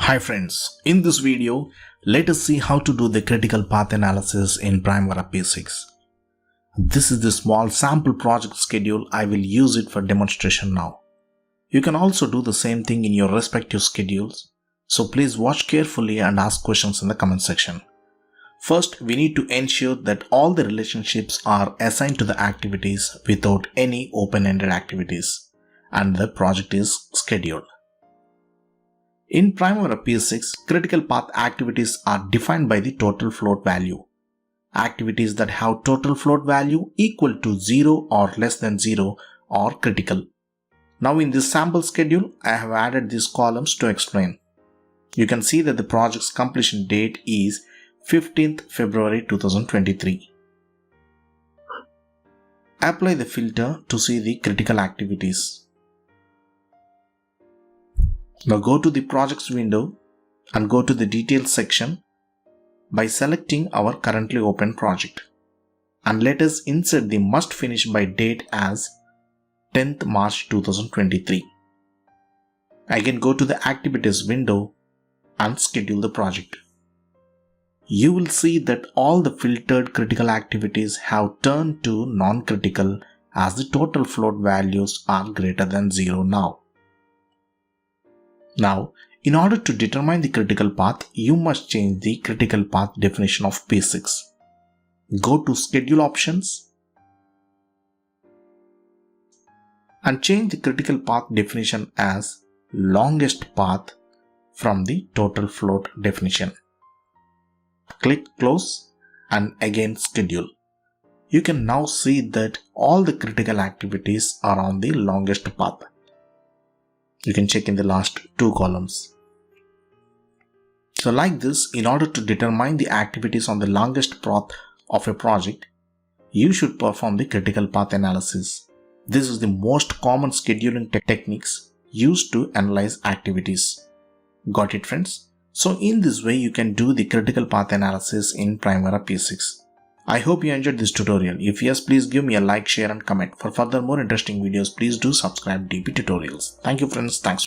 Hi friends, in this video, let us see how to do the critical path analysis in Primavera P6. This is the small sample project schedule. I will use it for demonstration now. You can also do the same thing in your respective schedules. So please watch carefully and ask questions in the comment section. First, we need to ensure that all the relationships are assigned to the activities without any open-ended activities, and the project is scheduled. In Primavera P6, critical path activities are defined by the total float value. Activities that have total float value equal to 0 or less than 0 are critical. Now in this sample schedule, I have added these columns to explain. You can see that the project's completion date is 15th February 2023. Apply the filter to see the critical activities. Now go to the projects window and go to the details section by selecting our currently open project, and let us insert the must finish by date as 10th March 2023. Again go to the activities window and schedule the project. You will see that all the filtered critical activities have turned to non-critical as the total float values are greater than 0 now. Now, in order to determine the critical path, you must change the critical path definition of P6. Go to Schedule Options and change the critical path definition as longest path from the total float definition. Click Close and again Schedule. You can now see that all the critical activities are on the longest path. You can check in the last two columns. So like this, in order to determine the activities on the longest path of a project, you should perform the critical path analysis. This is the most common scheduling techniques used to analyze activities. Got it, friends? So in this way, you can do the critical path analysis in Primavera P6. I hope you enjoyed this tutorial. If yes, please give me a like, share and comment. For further more interesting videos, please do subscribe DP Tutorials. Thank you friends. Thanks.